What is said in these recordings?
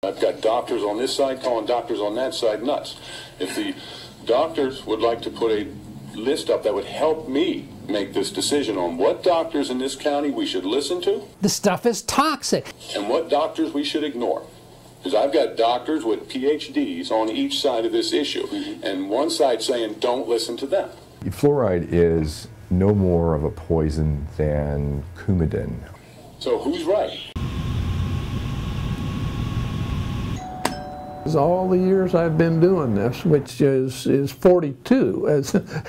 I've got doctors on this side calling doctors on that side nuts. If the doctors would like to put a list up that would help me make this decision on what doctors in this county we should listen to. The stuff is toxic. And what doctors we should ignore. Because I've got doctors with PhDs on each side of this issue, and one side saying don't listen to them. Fluoride is no more of a poison than Coumadin. So who's right? All the years I've been doing this, which is 42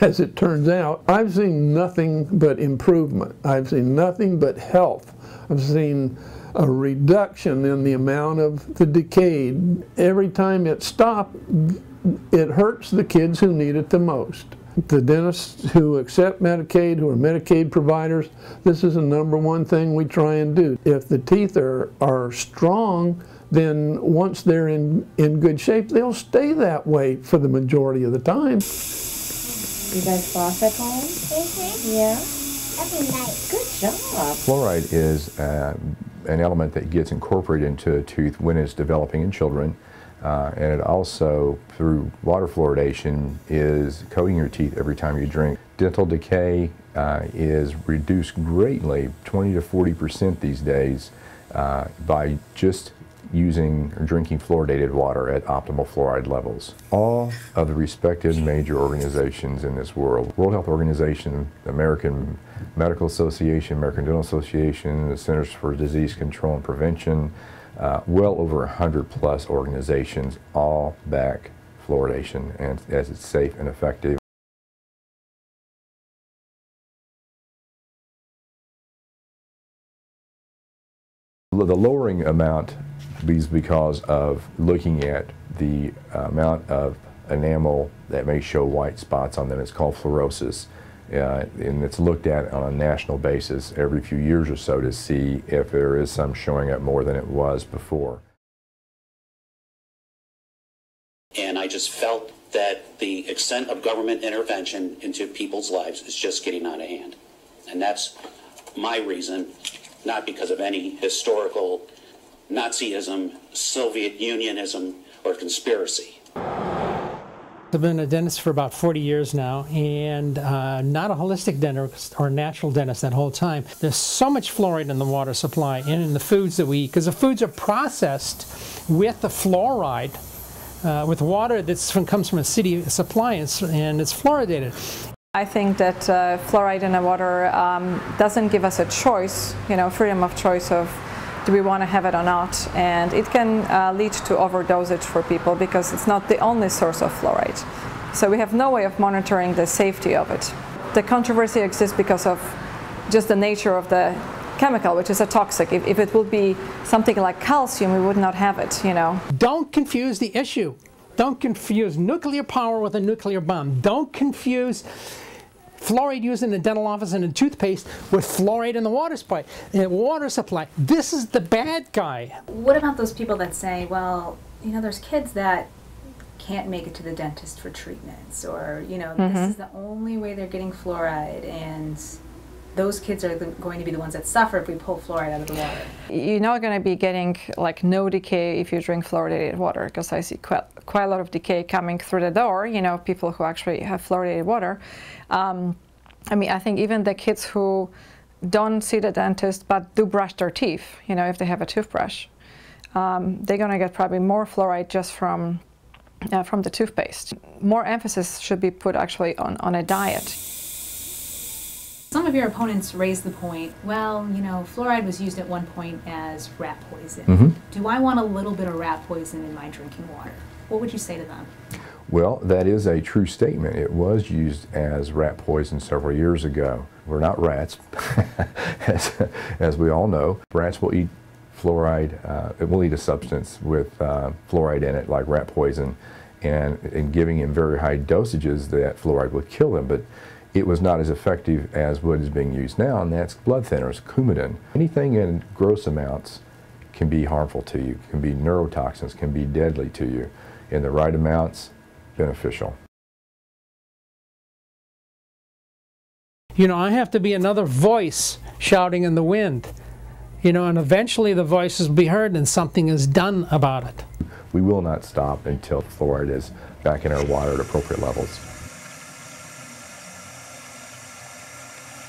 as it turns out, I've seen nothing but improvement. I've seen nothing but health. I've seen a reduction in the amount of the decay. Every time it stopped, it hurts the kids who need it the most. The dentists who accept Medicaid, who are Medicaid providers, this is the #1 thing we try and do. If the teeth are strong, then once they're in good shape, they'll stay that way for the majority of the time. You guys floss at home? Yeah? Every night. Good job. Fluoride is an element that gets incorporated into a tooth when it's developing in children. And it also, through water fluoridation, is coating your teeth every time you drink. Dental decay is reduced greatly, 20 to 40% these days, by just using or drinking fluoridated water at optimal fluoride levels. All of the respective major organizations in this world, World Health Organization, the American Medical Association, American Dental Association, the Centers for Disease Control and Prevention, well over 100+ organizations all back fluoridation and as it's safe and effective. The lowering amount is because of looking at the amount of enamel that may show white spots on them. It's called fluorosis. And it's looked at on a national basis every few years or so to see if there is some showing up more than it was before. And I just felt that the extent of government intervention into people's lives is just getting out of hand. And that's my reason, not because of any historical Nazism, Soviet Unionism, or conspiracy. I've been a dentist for about 40 years now, and not a holistic dentist or natural dentist that whole time. There's so much fluoride in the water supply and in the foods that we eat, because the foods are processed with the fluoride, with water that comes from a city supply, and it's fluoridated. I think that fluoride in the water doesn't give us a choice, freedom of choice of do we want to have it or not, and it can lead to overdosage for people because it's not the only source of fluoride. So we have no way of monitoring the safety of it. The controversy exists because of just the nature of the chemical, which is a toxic. If it would be something like calcium, we would not have it, Don't confuse the issue. Don't confuse nuclear power with a nuclear bomb. Don't confuse fluoride used in the dental office and in toothpaste with fluoride in the water supply. This is the bad guy. What about those people that say, well, there's kids that can't make it to the dentist for treatments, or, this is the only way they're getting fluoride, and those kids are going to be the ones that suffer if we pull fluoride out of the water. You're not going to be getting no decay if you drink fluoridated water, because I see quite a lot of decay coming through the door, people who actually have fluoridated water. I think even the kids who don't see the dentist but do brush their teeth, if they have a toothbrush, they're going to get probably more fluoride just from the toothpaste. More emphasis should be put actually on a diet. Some of your opponents raise the point, well, fluoride was used at one point as rat poison. Do I want a little bit of rat poison in my drinking water? What would you say to them? Well, that is a true statement. It was used as rat poison several years ago. We're not rats, as we all know. Rats will eat fluoride, it will eat a substance with fluoride in it, like rat poison, and giving in very high dosages, that fluoride would kill them. But it was not as effective as what is being used now, and that's blood thinners, Coumadin. Anything in gross amounts can be harmful to you, can be neurotoxins, can be deadly to you. In the right amounts, beneficial. I have to be another voice shouting in the wind. You know, and eventually the voices will be heard and something is done about it. We will not stop until fluoride is back in our water at appropriate levels.